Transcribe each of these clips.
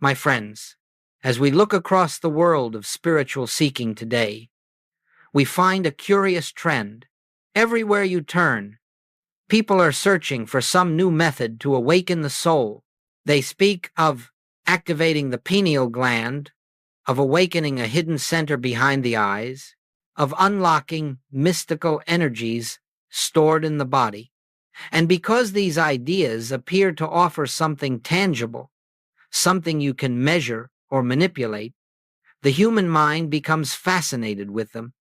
My friends, as we look across the world of spiritual seeking today, we find a curious trend. Everywhere you turn, people are searching for some new method to awaken the soul. They speak of activating the pineal gland, of awakening a hidden center behind the eyes, of unlocking mystical energies stored in the body. And because these ideas appear to offer something tangible, something you can measure or manipulate, the human mind becomes fascinated with them.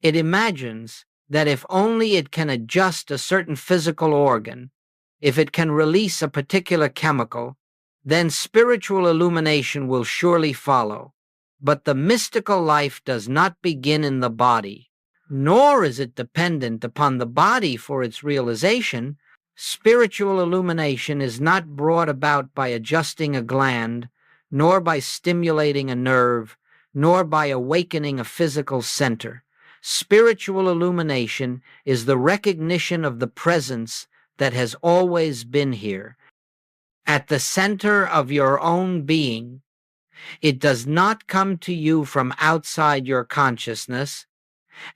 It imagines that if only it can adjust a certain physical organ, if it can release a particular chemical, then spiritual illumination will surely follow. But the mystical life does not begin in the body, nor is it dependent upon the body for its realization. Spiritual illumination is not brought about by adjusting a gland, nor by stimulating a nerve, nor by awakening a physical center. Spiritual illumination is the recognition of the presence that has always been here, at the center of your own being. It does not come to you from outside your consciousness,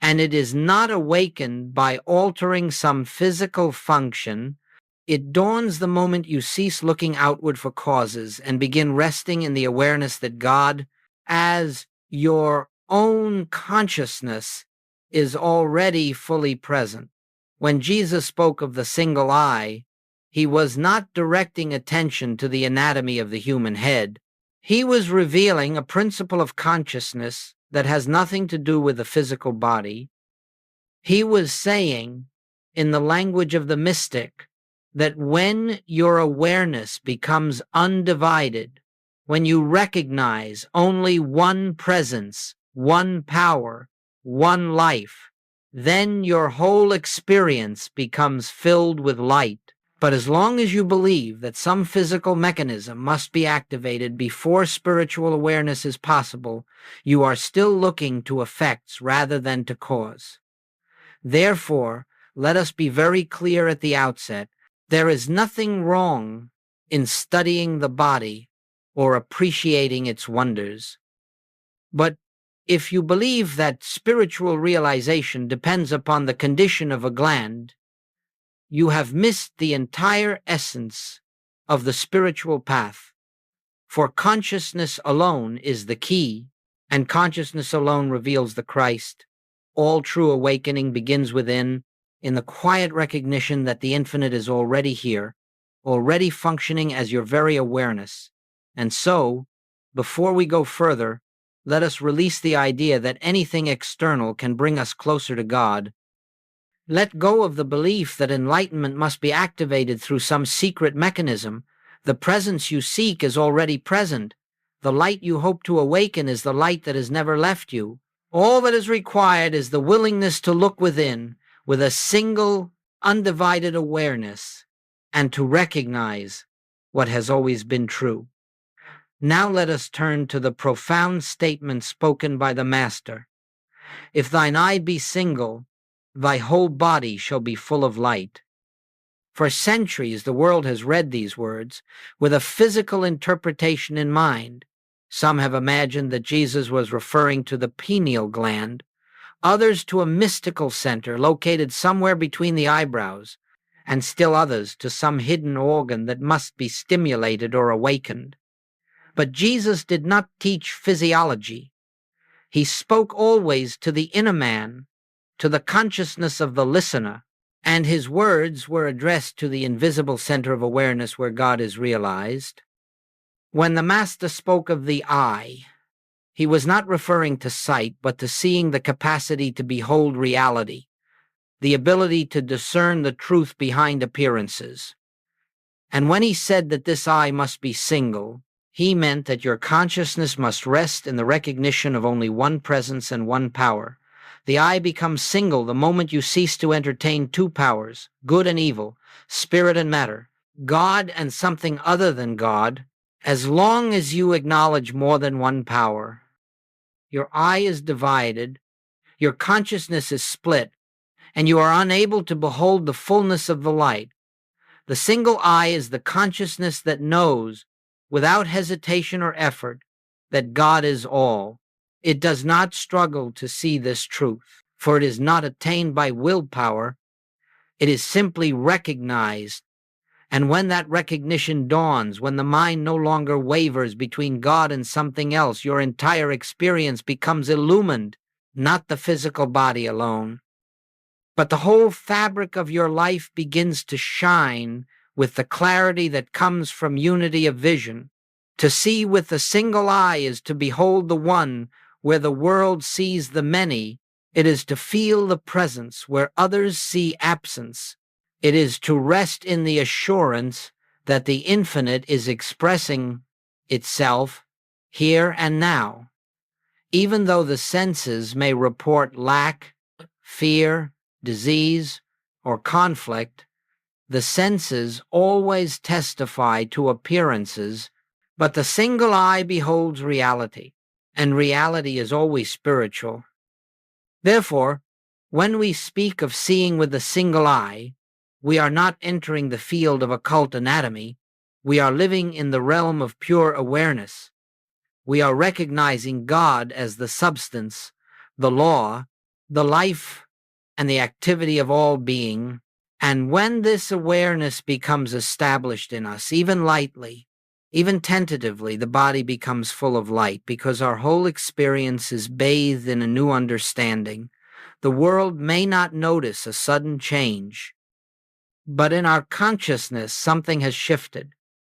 and it is not awakened by altering some physical function. It dawns the moment you cease looking outward for causes and begin resting in the awareness that God, as your own consciousness, is already fully present. When Jesus spoke of the single eye, he was not directing attention to the anatomy of the human head. He was revealing a principle of consciousness that has nothing to do with the physical body. He was saying, in the language of the mystic, that when your awareness becomes undivided, when you recognize only one presence, one power, one life, then your whole experience becomes filled with light. But as long as you believe that some physical mechanism must be activated before spiritual awareness is possible, you are still looking to effects rather than to cause. Therefore, let us be very clear at the outset. There is nothing wrong in studying the body or appreciating its wonders. But if you believe that spiritual realization depends upon the condition of a gland, you have missed the entire essence of the spiritual path. For consciousness alone is the key, and consciousness alone reveals the Christ. All true awakening begins within, in the quiet recognition that the infinite is already here, already functioning as your very awareness. And so, before we go further, let us release the idea that anything external can bring us closer to God. Let go of the belief that enlightenment must be activated through some secret mechanism. The presence you seek is already present. The light you hope to awaken is the light that has never left you. All that is required is the willingness to look within with a single, undivided awareness and to recognize what has always been true. Now let us turn to the profound statement spoken by the Master. If thine eye be single, thy whole body shall be full of light. For centuries the world has read these words with a physical interpretation in mind. Some have imagined that Jesus was referring to the pineal gland, others to a mystical center located somewhere between the eyebrows, and still others to some hidden organ that must be stimulated or awakened. But Jesus did not teach physiology. He spoke always to the inner man, to the consciousness of the listener, and his words were addressed to the invisible center of awareness where God is realized. When the Master spoke of the eye, he was not referring to sight, but to seeing the capacity to behold reality, the ability to discern the truth behind appearances. And when he said that this eye must be single, he meant that your consciousness must rest in the recognition of only one presence and one power. The eye becomes single the moment you cease to entertain two powers, good and evil, spirit and matter, God and something other than God. As long as you acknowledge more than one power, your eye is divided, your consciousness is split, and you are unable to behold the fullness of the light. The single eye is the consciousness that knows without hesitation or effort, that God is all. It does not struggle to see this truth, for it is not attained by willpower. It is simply recognized. And when that recognition dawns, when the mind no longer wavers between God and something else, your entire experience becomes illumined, not the physical body alone, but the whole fabric of your life begins to shine with the clarity that comes from unity of vision. To see with the single eye is to behold the one where the world sees the many. It is to feel the presence where others see absence. It is to rest in the assurance that the infinite is expressing itself here and now. Even though the senses may report lack, fear, disease, or conflict, the senses always testify to appearances, but the single eye beholds reality, and reality is always spiritual. Therefore, when we speak of seeing with the single eye, we are not entering the field of occult anatomy. We are living in the realm of pure awareness. We are recognizing God as the substance, the law, the life, and the activity of all being. And when this awareness becomes established in us, even lightly, even tentatively, the body becomes full of light because our whole experience is bathed in a new understanding. The world may not notice a sudden change, but in our consciousness something has shifted.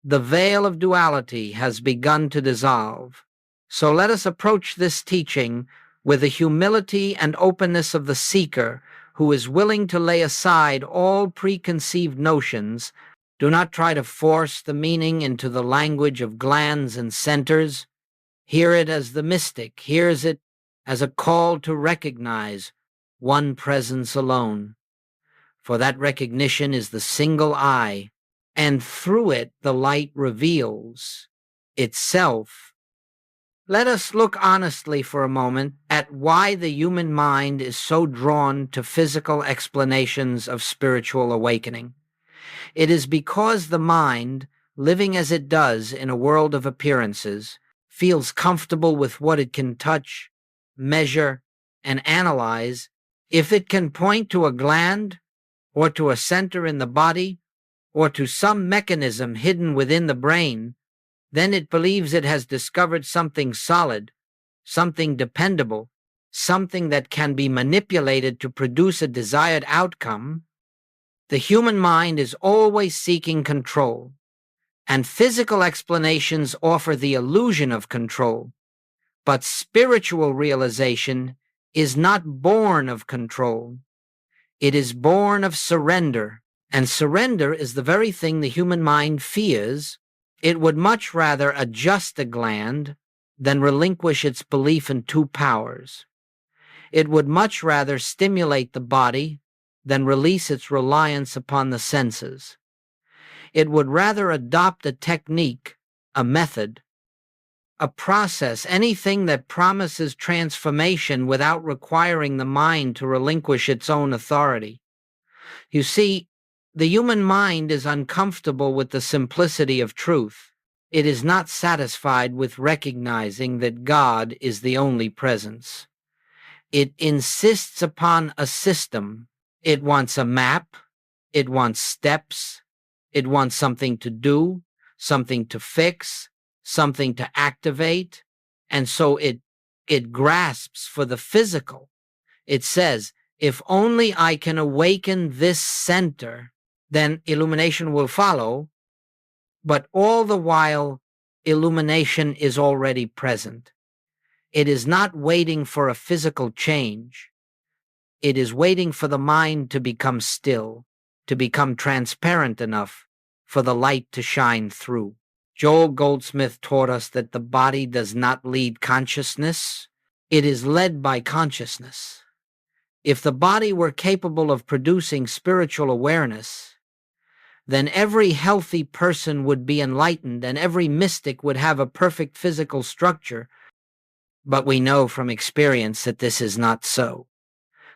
The veil of duality has begun to dissolve. So let us approach this teaching with the humility and openness of the seeker who is willing to lay aside all preconceived notions. Do not try to force the meaning into the language of glands and centers. Hear it as the mystic hears it, as a call to recognize one presence alone. For that recognition is the single eye, and through it the light reveals itself. Let us look honestly for a moment at why the human mind is so drawn to physical explanations of spiritual awakening. It is because the mind, living as it does in a world of appearances, feels comfortable with what it can touch, measure, and analyze. If it can point to a gland, or to a center in the body, or to some mechanism hidden within the brain, then it believes it has discovered something solid, something dependable, something that can be manipulated to produce a desired outcome. The human mind is always seeking control, and physical explanations offer the illusion of control. But spiritual realization is not born of control. It is born of surrender, and surrender is the very thing the human mind fears. It would much rather adjust a gland than relinquish its belief in two powers. It would much rather stimulate the body than release its reliance upon the senses. It would rather adopt a technique, a method, a process, anything that promises transformation without requiring the mind to relinquish its own authority. You see, the human mind is uncomfortable with the simplicity of truth. It is not satisfied with recognizing that God is the only presence. It insists upon a system. It wants a map. It wants steps. It wants something to do, something to fix, something to activate. And so it grasps for the physical. It says, if only I can awaken this center, then illumination will follow. But all the while, illumination is already present. It is not waiting for a physical change. It is waiting for the mind to become still, to become transparent enough for the light to shine through. Joel Goldsmith taught us that the body does not lead consciousness. It is led by consciousness. If the body were capable of producing spiritual awareness, then every healthy person would be enlightened and every mystic would have a perfect physical structure. But we know from experience that this is not so.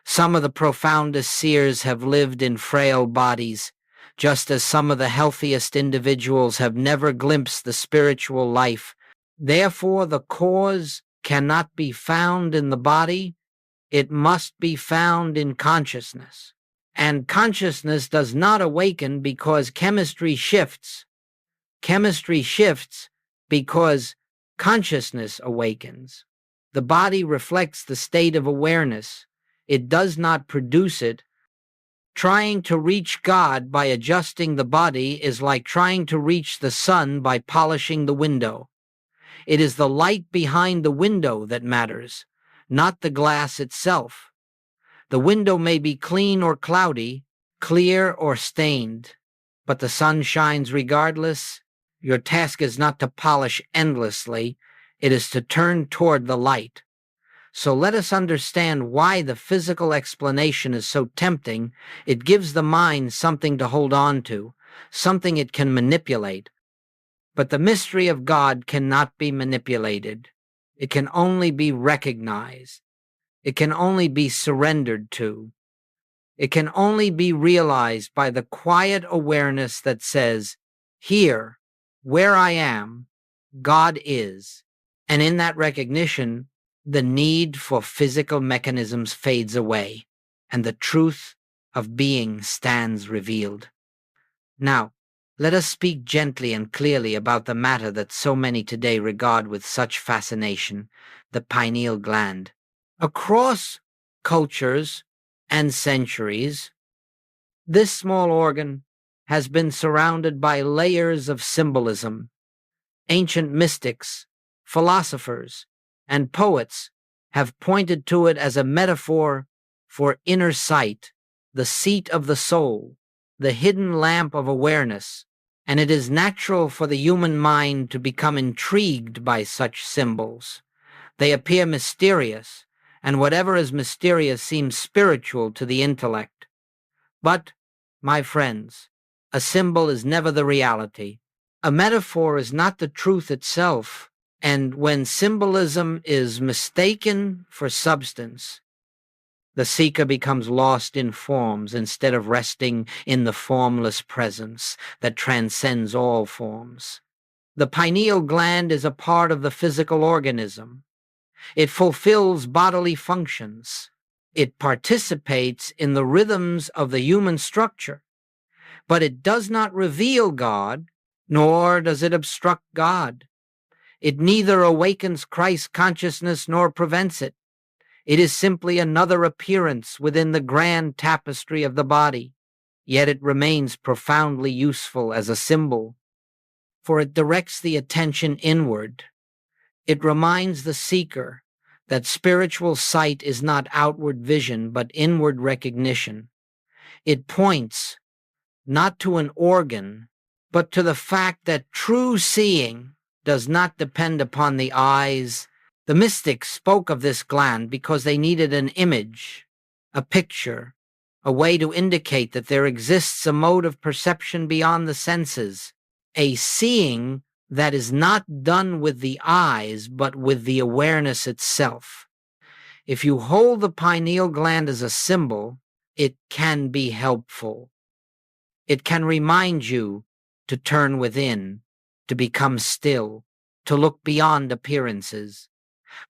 Some of the profoundest seers have lived in frail bodies, just as some of the healthiest individuals have never glimpsed the spiritual life. Therefore, the cause cannot be found in the body, it must be found in consciousness. And consciousness does not awaken because chemistry shifts. Chemistry shifts because consciousness awakens. The body reflects the state of awareness. It does not produce it. Trying to reach God by adjusting the body is like trying to reach the sun by polishing the window. It is the light behind the window that matters, not the glass itself. The window may be clean or cloudy, clear or stained, but the sun shines regardless. Your task is not to polish endlessly, it is to turn toward the light. So let us understand why the physical explanation is so tempting. It gives the mind something to hold on to, something it can manipulate. But the mystery of God cannot be manipulated. It can only be recognized. It can only be surrendered to. It can only be realized by the quiet awareness that says, here, where I am, God is. And in that recognition, the need for physical mechanisms fades away, and the truth of being stands revealed. Now, let us speak gently and clearly about the matter that so many today regard with such fascination, the pineal gland. Across cultures and centuries, this small organ has been surrounded by layers of symbolism. Ancient mystics, philosophers, and poets have pointed to it as a metaphor for inner sight, the seat of the soul, the hidden lamp of awareness, and it is natural for the human mind to become intrigued by such symbols. They appear mysterious, and whatever is mysterious seems spiritual to the intellect. But, my friends, a symbol is never the reality. A metaphor is not the truth itself, and when symbolism is mistaken for substance, the seeker becomes lost in forms instead of resting in the formless presence that transcends all forms. The pineal gland is a part of the physical organism. It fulfills bodily functions. It participates in the rhythms of the human structure. But it does not reveal God, nor does it obstruct God. It neither awakens Christ consciousness nor prevents it. It is simply another appearance within the grand tapestry of the body, yet it remains profoundly useful as a symbol, for it directs the attention inward. It reminds the seeker that spiritual sight is not outward vision but inward recognition. It points not to an organ, but to the fact that true seeing does not depend upon the eyes. The mystics spoke of this gland because they needed an image, a picture, a way to indicate that there exists a mode of perception beyond the senses, a seeing that is not done with the eyes but with the awareness itself. If you hold the pineal gland as a symbol, it can be helpful. It can remind you to turn within, to become still, to look beyond appearances.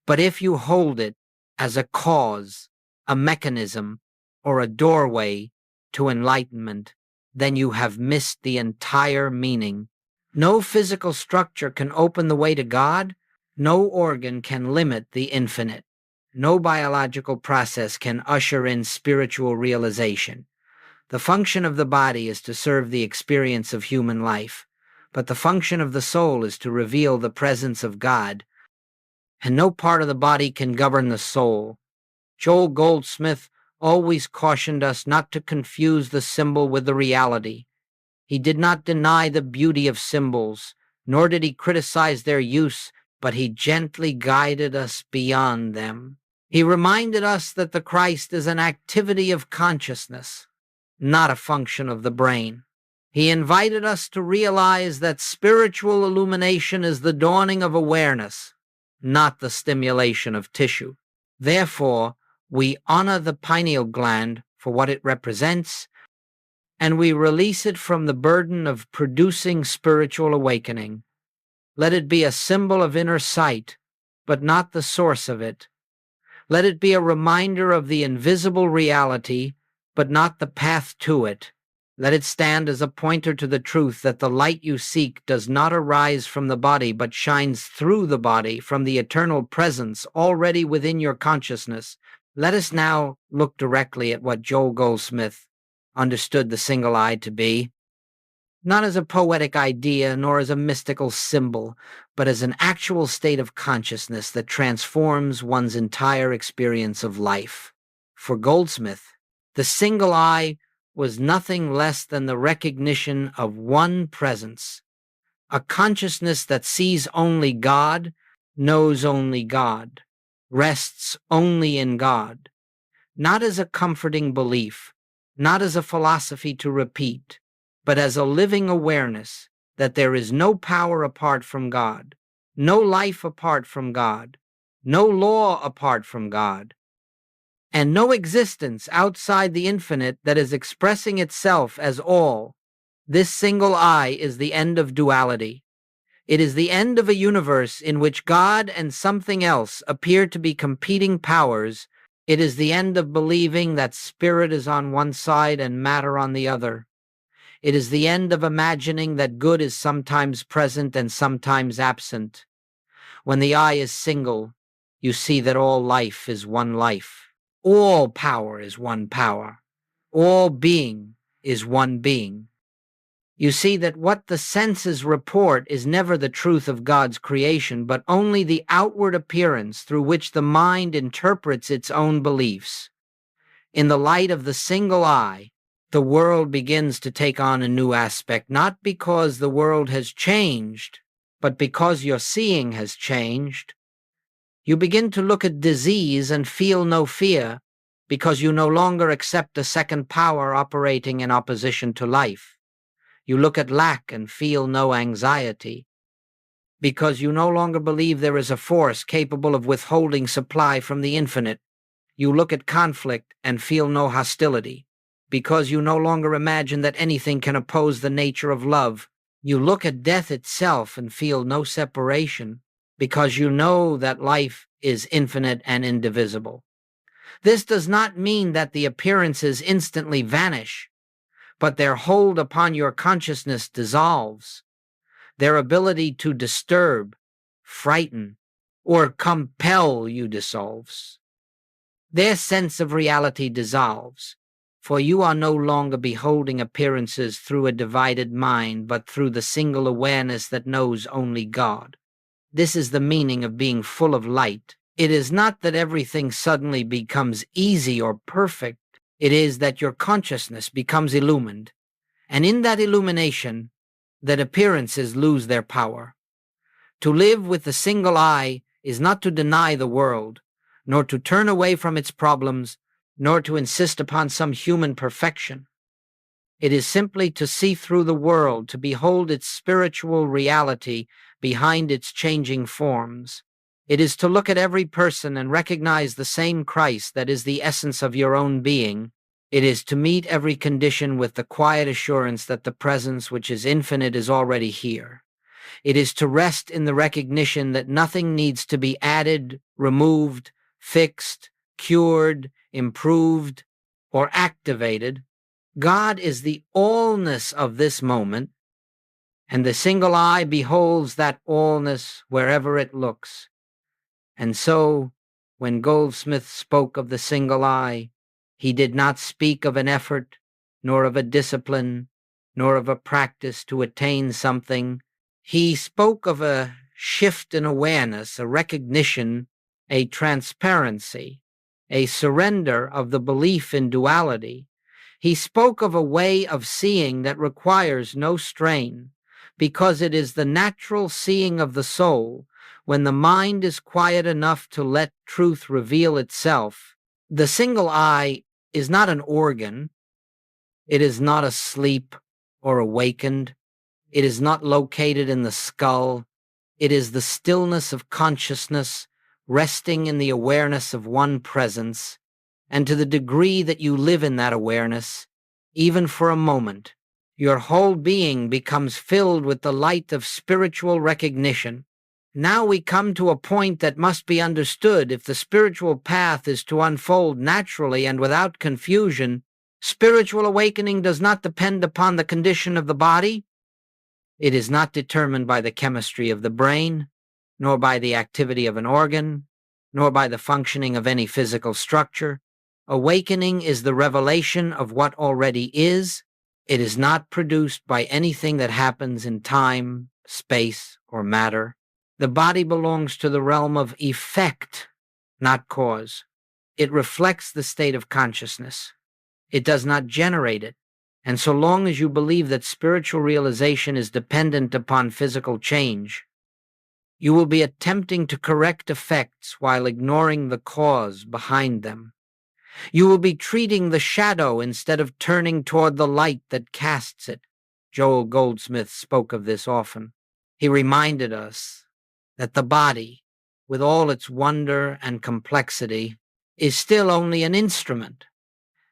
But if you hold it as a cause, a mechanism, or a doorway to enlightenment, then you have missed the entire meaning. No physical structure can open the way to God. No organ can limit the infinite. No biological process can usher in spiritual realization. The function of the body is to serve the experience of human life, but the function of the soul is to reveal the presence of God, and no part of the body can govern the soul. Joel Goldsmith always cautioned us not to confuse the symbol with the reality. He did not deny the beauty of symbols, nor did he criticize their use, but he gently guided us beyond them. He reminded us that the Christ is an activity of consciousness, not a function of the brain. He invited us to realize that spiritual illumination is the dawning of awareness, not the stimulation of tissue. Therefore, we honor the pineal gland for what it represents, and we release it from the burden of producing spiritual awakening. Let it be a symbol of inner sight, but not the source of it. Let it be a reminder of the invisible reality, but not the path to it. Let it stand as a pointer to the truth that the light you seek does not arise from the body, but shines through the body from the eternal presence already within your consciousness. Let us now look directly at what Joel Goldsmith understood the single eye to be, not as a poetic idea nor as a mystical symbol, but as an actual state of consciousness that transforms one's entire experience of life. For Goldsmith, the single eye was nothing less than the recognition of one presence, a consciousness that sees only God, knows only God, rests only in God, not as a comforting belief, not as a philosophy to repeat, but as a living awareness that there is no power apart from God, no life apart from God, no law apart from God, and no existence outside the infinite that is expressing itself as all. This single eye is the end of duality. It is the end of a universe in which God and something else appear to be competing powers. It is the end of believing that spirit is on one side and matter on the other. It is the end of imagining that good is sometimes present and sometimes absent. When the eye is single, you see that all life is one life. All power is one power. All being is one being. You see that what the senses report is never the truth of God's creation, but only the outward appearance through which the mind interprets its own beliefs. In the light of the single eye, the world begins to take on a new aspect, not because the world has changed, but because your seeing has changed. You begin to look at disease and feel no fear, because you no longer accept a second power operating in opposition to life. You look at lack and feel no anxiety, because you no longer believe there is a force capable of withholding supply from the infinite. You look at conflict and feel no hostility, because you no longer imagine that anything can oppose the nature of love. You look at death itself and feel no separation, because you know that life is infinite and indivisible. This does not mean that the appearances instantly vanish, but their hold upon your consciousness dissolves. Their ability to disturb, frighten, or compel you dissolves. Their sense of reality dissolves, for you are no longer beholding appearances through a divided mind, but through the single awareness that knows only God. This is the meaning of being full of light. It is not that everything suddenly becomes easy or perfect. It is that your consciousness becomes illumined, and in that illumination, that appearances lose their power. To live with the single eye is not to deny the world, nor to turn away from its problems, nor to insist upon some human perfection. It is simply to see through the world, to behold its spiritual reality behind its changing forms. It is to look at every person and recognize the same Christ that is the essence of your own being. It is to meet every condition with the quiet assurance that the presence which is infinite is already here. It is to rest in the recognition that nothing needs to be added, removed, fixed, cured, improved, or activated. God is the allness of this moment, and the single eye beholds that allness wherever it looks. And so, when Goldsmith spoke of the single eye, he did not speak of an effort, nor of a discipline, nor of a practice to attain something. He spoke of a shift in awareness, a recognition, a transparency, a surrender of the belief in duality. He spoke of a way of seeing that requires no strain, because it is the natural seeing of the soul when the mind is quiet enough to let truth reveal itself. The single eye is not an organ. It is not asleep or awakened. It is not located in the skull. It is the stillness of consciousness, resting in the awareness of one presence. And to the degree that you live in that awareness, even for a moment, your whole being becomes filled with the light of spiritual recognition. Now we come to a point that must be understood. If the spiritual path is to unfold naturally and without confusion, spiritual awakening does not depend upon the condition of the body. It is not determined by the chemistry of the brain, nor by the activity of an organ, nor by the functioning of any physical structure. Awakening is the revelation of what already is. It is not produced by anything that happens in time, space, or matter. The body belongs to the realm of effect, not cause. It reflects the state of consciousness. It does not generate it. And so long as you believe that spiritual realization is dependent upon physical change, you will be attempting to correct effects while ignoring the cause behind them. You will be treating the shadow instead of turning toward the light that casts it. Joel Goldsmith spoke of this often. He reminded us that the body, with all its wonder and complexity, is still only an instrument.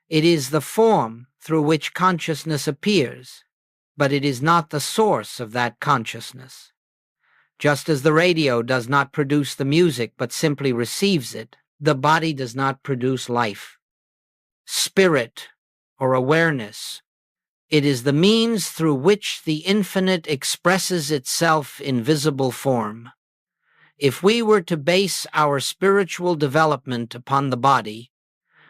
It is the form through which consciousness appears, but it is not the source of that consciousness. Just as the radio does not produce the music but simply receives it, the body does not produce life. Spirit, or awareness, it is the means through which the infinite expresses itself in visible form. If we were to base our spiritual development upon the body,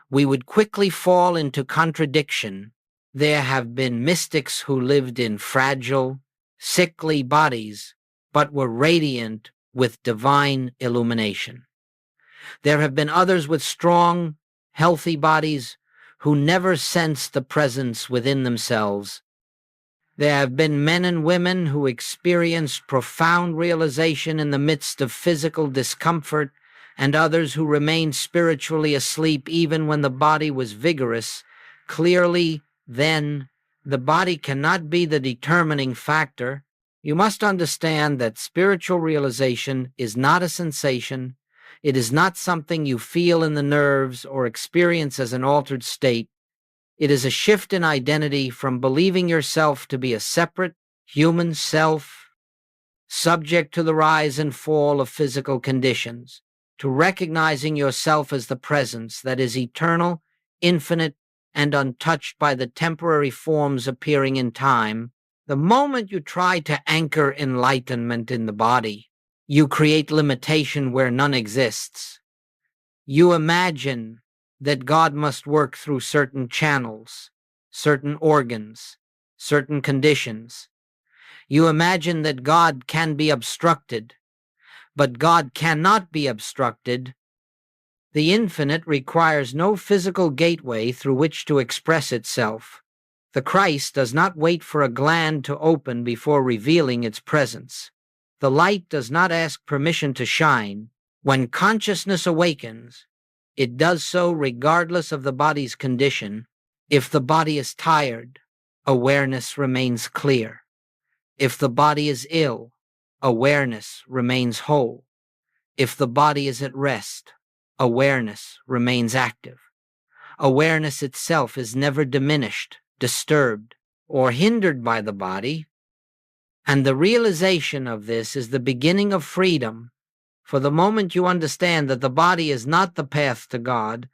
we would quickly fall into contradiction. There have been mystics who lived in fragile, sickly bodies, but were radiant with divine illumination. There have been others with strong, healthy bodies who never sensed the presence within themselves. There have been men and women who experienced profound realization in the midst of physical discomfort, and others who remained spiritually asleep even when the body was vigorous. Clearly, then, the body cannot be the determining factor. You must understand that spiritual realization is not a sensation. It is not something you feel in the nerves or experience as an altered state. It is a shift in identity from believing yourself to be a separate, human self, subject to the rise and fall of physical conditions, to recognizing yourself as the presence that is eternal, infinite, and untouched by the temporary forms appearing in time. The moment you try to anchor enlightenment in the body, you create limitation where none exists. You imagine that God must work through certain channels, certain organs, certain conditions. You imagine that God can be obstructed, but God cannot be obstructed. The infinite requires no physical gateway through which to express itself. The Christ does not wait for a gland to open before revealing its presence. The light does not ask permission to shine. When consciousness awakens, it does so regardless of the body's condition. If the body is tired, awareness remains clear. If the body is ill, awareness remains whole. If the body is at rest, awareness remains active. Awareness itself is never diminished, disturbed, or hindered by the body, and the realization of this is the beginning of freedom. For the moment you understand that the body is not the path to God,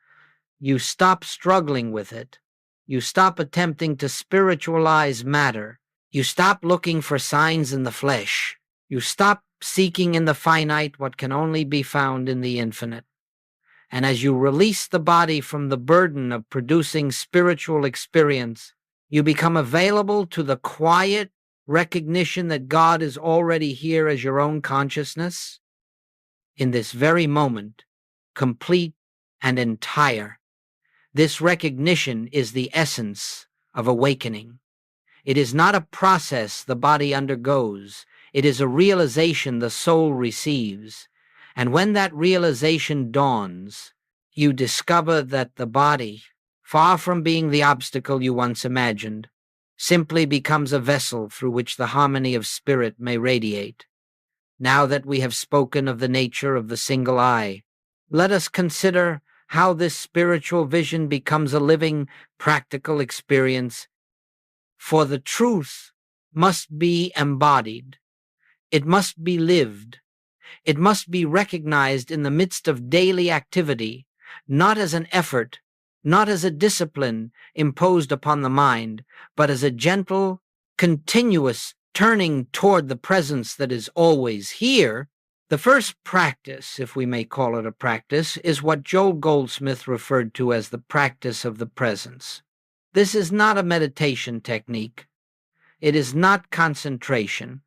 you stop struggling with it. You stop attempting to spiritualize matter. You stop looking for signs in the flesh. You stop seeking in the finite what can only be found in the infinite. And as you release the body from the burden of producing spiritual experience, you become available to the quiet recognition that God is already here as your own consciousness, in this very moment, complete and entire. This recognition is the essence of awakening. It is not a process the body undergoes. It is a realization the soul receives. And when that realization dawns, you discover that the body, far from being the obstacle you once imagined, simply becomes a vessel through which the harmony of spirit may radiate. Now that we have spoken of the nature of the single eye, let us consider how this spiritual vision becomes a living, practical experience. For the truth must be embodied. It must be lived. It must be recognized in the midst of daily activity, not as an effort, not as a discipline imposed upon the mind, but as a gentle, continuous turning toward the presence that is always here. The first practice, if we may call it a practice, is what Joel Goldsmith referred to as the practice of the presence. This is not a meditation technique. It is not concentration.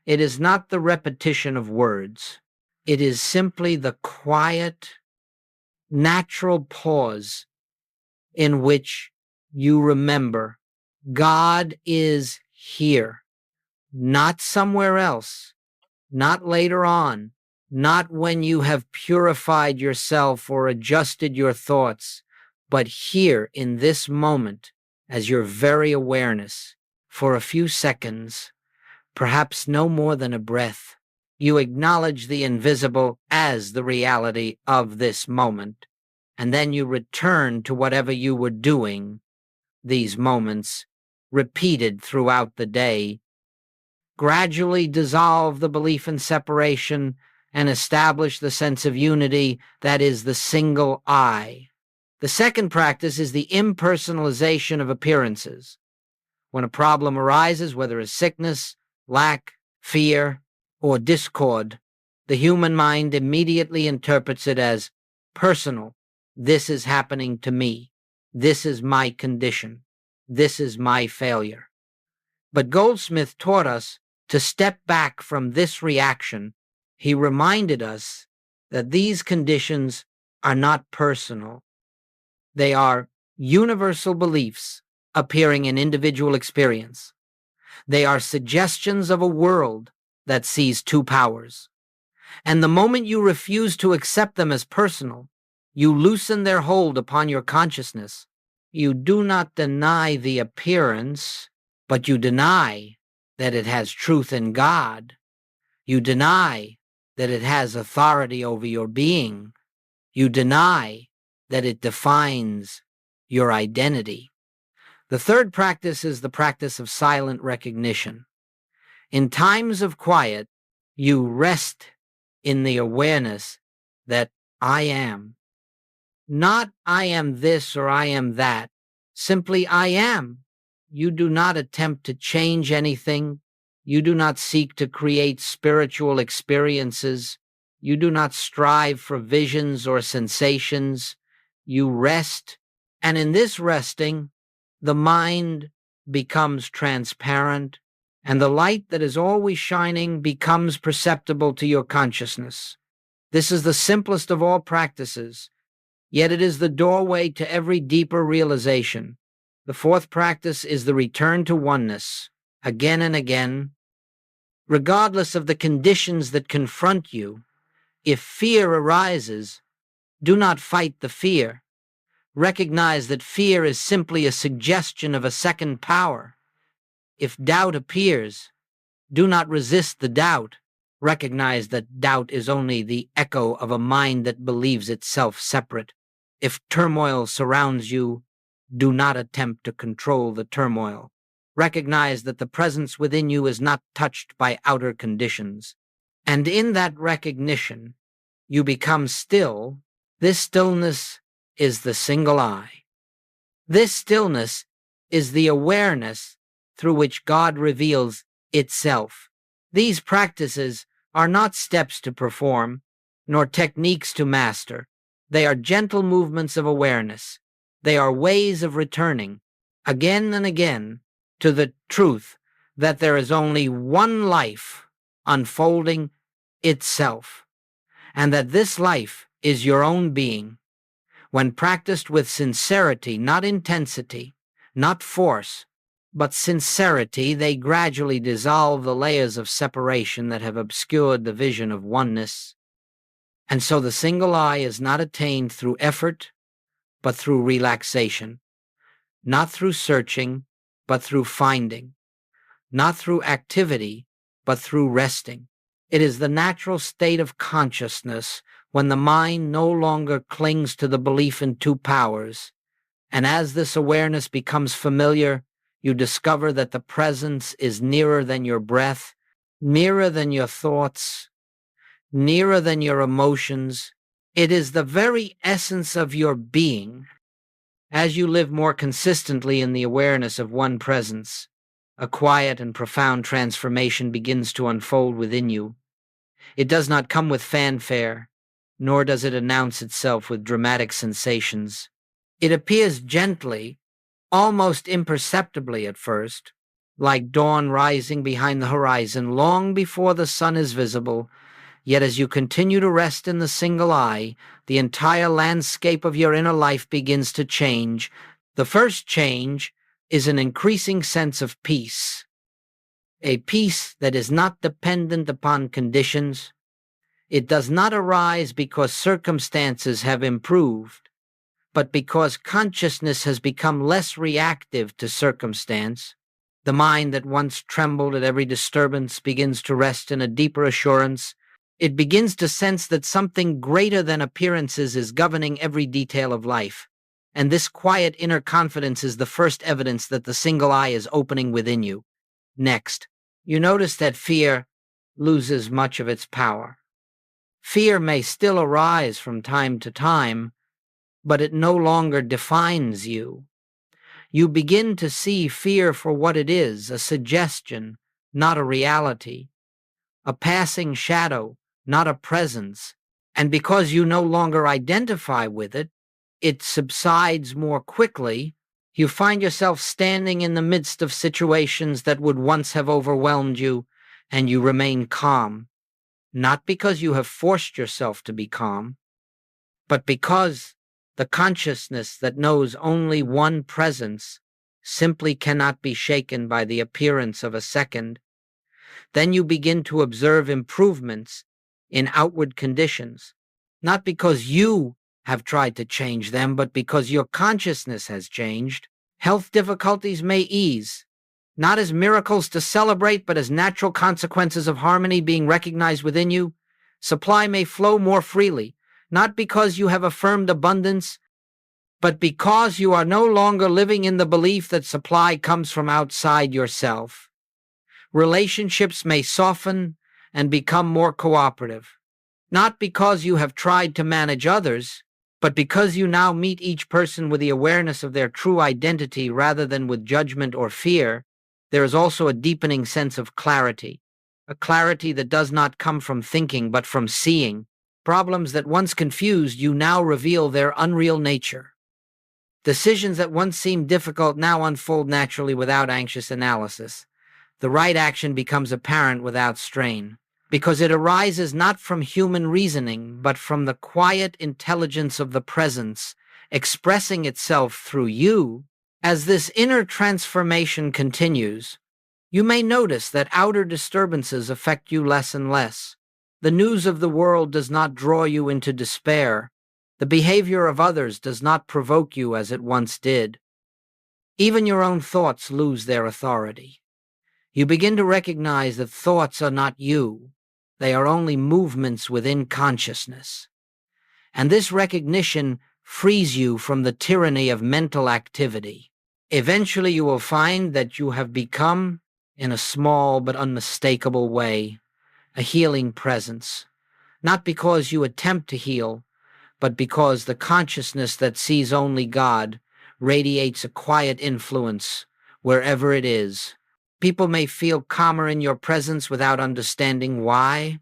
It is not the repetition of words. It is simply the quiet, natural pause in which you remember God is here, not somewhere else, not later on, not when you have purified yourself or adjusted your thoughts, but here in this moment as your very awareness for a few seconds, perhaps no more than a breath. You acknowledge the invisible as the reality of this moment, and then you return to whatever you were doing these moments, repeated throughout the day. Gradually dissolve the belief in separation and establish the sense of unity that is the single I. The second practice is the impersonalization of appearances. When a problem arises, whether it's sickness, lack, fear, or discord, the human mind immediately interprets it as personal. This is happening to me. This is my condition. This is my failure. But Goldsmith taught us to step back from this reaction. He reminded us that these conditions are not personal. They are universal beliefs appearing in individual experience. They are suggestions of a world that sees two powers. And the moment you refuse to accept them as personal, you loosen their hold upon your consciousness. You do not deny the appearance, but you deny that it has truth in God. You deny that it has authority over your being. You deny that it defines your identity. The third practice is the practice of silent recognition. In times of quiet, you rest in the awareness that I am. Not I am this or I am that. Simply I am. You do not attempt to change anything. You do not seek to create spiritual experiences. You do not strive for visions or sensations. You rest, and in this resting, the mind becomes transparent, and the light that is always shining becomes perceptible to your consciousness. This is the simplest of all practices, yet it is the doorway to every deeper realization. The fourth practice is the return to oneness, again and again. Regardless of the conditions that confront you, if fear arises, do not fight the fear. Recognize that fear is simply a suggestion of a second power. If doubt appears, do not resist the doubt. Recognize that doubt is only the echo of a mind that believes itself separate. If turmoil surrounds you, do not attempt to control the turmoil. Recognize that the presence within you is not touched by outer conditions. And in that recognition, you become still. This stillness is the single I. This stillness is the awareness through which God reveals itself. These practices are not steps to perform, nor techniques to master. They are gentle movements of awareness. They are ways of returning, again and again, to the truth that there is only one life unfolding itself, and that this life is your own being. When practiced with sincerity, not intensity, not force, but sincerity, they gradually dissolve the layers of separation that have obscured the vision of oneness. And so the single I is not attained through effort, but through relaxation, not through searching, but through finding, not through activity, but through resting. It is the natural state of consciousness when the mind no longer clings to the belief in two powers, and as this awareness becomes familiar, you discover that the presence is nearer than your breath, nearer than your thoughts, nearer than your emotions. It is the very essence of your being. As you live more consistently in the awareness of one presence, a quiet and profound transformation begins to unfold within you. It does not come with fanfare, nor does it announce itself with dramatic sensations. It appears gently, almost imperceptibly at first, like dawn rising behind the horizon long before the sun is visible. Yet as you continue to rest in the single eye, the entire landscape of your inner life begins to change. The first change is an increasing sense of peace, a peace that is not dependent upon conditions. It does not arise because circumstances have improved, but because consciousness has become less reactive to circumstance. The mind that once trembled at every disturbance begins to rest in a deeper assurance. It begins to sense that something greater than appearances is governing every detail of life. And this quiet inner confidence is the first evidence that the single eye is opening within you. Next, you notice that fear loses much of its power. Fear may still arise from time to time, but it no longer defines you. You begin to see fear for what it is, a suggestion, not a reality, a passing shadow, not a presence. And because you no longer identify with it, it subsides more quickly. You find yourself standing in the midst of situations that would once have overwhelmed you, and you remain calm, not because you have forced yourself to be calm, but because the consciousness that knows only one presence simply cannot be shaken by the appearance of a second. Then you begin to observe improvements in outward conditions, not because you have tried to change them, but because your consciousness has changed. Health difficulties may ease, not as miracles to celebrate, but as natural consequences of harmony being recognized within you. Supply may flow more freely, not because you have affirmed abundance, but because you are no longer living in the belief that supply comes from outside yourself. Relationships may soften and become more cooperative, not because you have tried to manage others, but because you now meet each person with the awareness of their true identity rather than with judgment or fear. There is also a deepening sense of clarity, a clarity that does not come from thinking but from seeing. Problems that once confused you now reveal their unreal nature. Decisions that once seemed difficult now unfold naturally without anxious analysis. The right action becomes apparent without strain, because it arises not from human reasoning, but from the quiet intelligence of the presence, expressing itself through you. As this inner transformation continues, you may notice that outer disturbances affect you less and less. The news of the world does not draw you into despair. The behavior of others does not provoke you as it once did. Even your own thoughts lose their authority. You begin to recognize that thoughts are not you. They are only movements within consciousness. And this recognition frees you from the tyranny of mental activity. Eventually you will find that you have become, in a small but unmistakable way, a healing presence, not because you attempt to heal, but because the consciousness that sees only God radiates a quiet influence wherever it is. People may feel calmer in your presence without understanding why.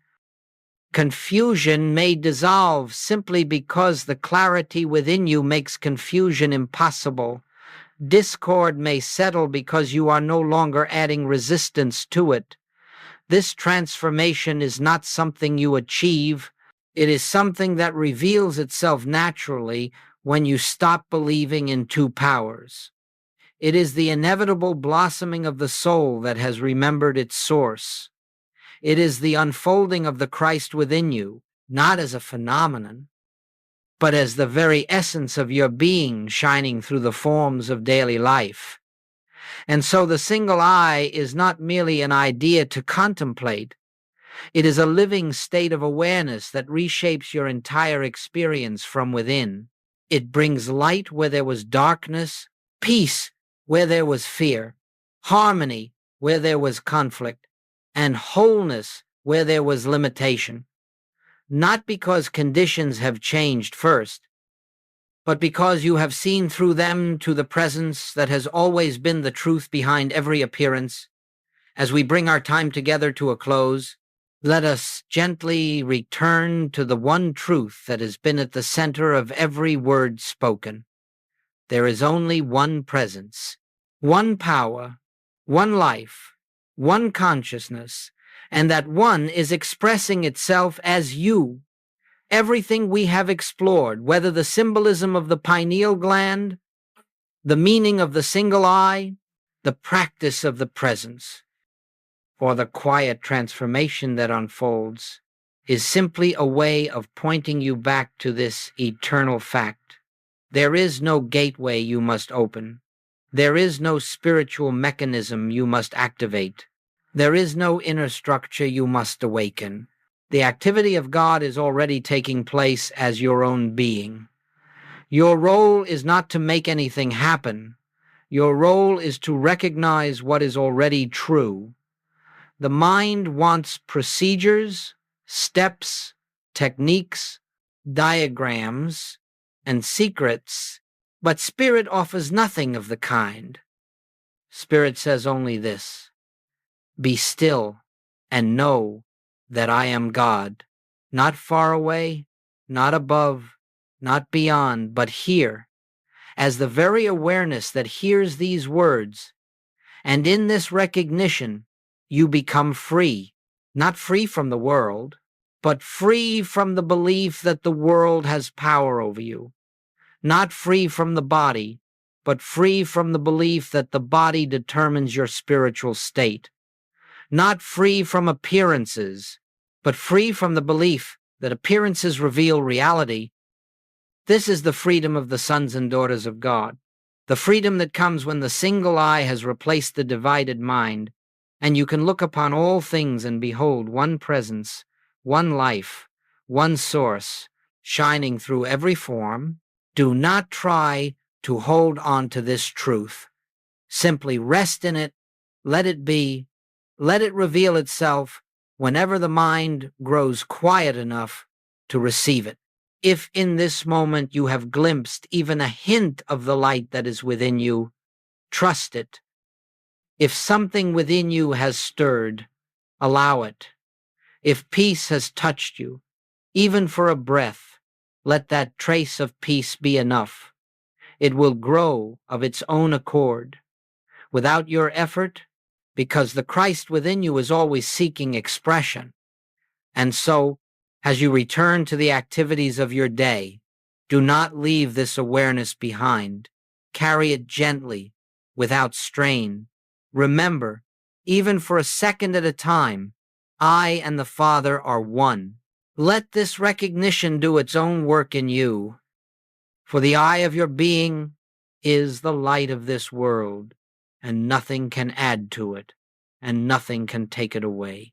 Confusion may dissolve simply because the clarity within you makes confusion impossible. Discord may settle because you are no longer adding resistance to it. This transformation is not something you achieve. It is something that reveals itself naturally when you stop believing in two powers. It is the inevitable blossoming of the soul that has remembered its source. It is the unfolding of the Christ within you, not as a phenomenon, but as the very essence of your being shining through the forms of daily life. And so the single eye is not merely an idea to contemplate, It is a living state of awareness that reshapes your entire experience from within. It brings light where there was darkness, peace where there was fear, harmony where there was conflict, and wholeness where there was limitation. Not because conditions have changed first, but because you have seen through them to the presence that has always been the truth behind every appearance. As we bring our time together to a close, let us gently return to the one truth that has been at the center of every word spoken. There is only one presence, one power, one life, one consciousness, and that one is expressing itself as you. Everything we have explored, whether the symbolism of the pineal gland, the meaning of the single eye, the practice of the presence, or the quiet transformation that unfolds, is simply a way of pointing you back to this eternal fact. There is no gateway you must open. There is no spiritual mechanism you must activate. There is no inner structure you must awaken. The activity of God is already taking place as your own being. Your role is not to make anything happen. Your role is to recognize what is already true. The mind wants procedures, steps, techniques, diagrams, and secrets, but Spirit offers nothing of the kind. Spirit says only this: be still and know that I am God, not far away, not above, not beyond, but here, as the very awareness that hears these words. And in this recognition, you become free, not free from the world, but free from the belief that the world has power over you, not free from the body, but free from the belief that the body determines your spiritual state, not free from appearances, but free from the belief that appearances reveal reality. This is the freedom of the sons and daughters of God, the freedom that comes when the single eye has replaced the divided mind, and you can look upon all things and behold one presence, one life, one source, shining through every form. Do not try to hold on to this truth. Simply rest in it, let it be, let it reveal itself whenever the mind grows quiet enough to receive it. If in this moment you have glimpsed even a hint of the light that is within you, trust it. If something within you has stirred, allow it. If peace has touched you, even for a breath, let that trace of peace be enough. It will grow of its own accord, without your effort, because the Christ within you is always seeking expression. And so, as you return to the activities of your day, do not leave this awareness behind. Carry it gently, without strain. Remember, even for a second at a time, I and the Father are one. Let this recognition do its own work in you, for the eye of your being is the light of this world, and nothing can add to it, and nothing can take it away.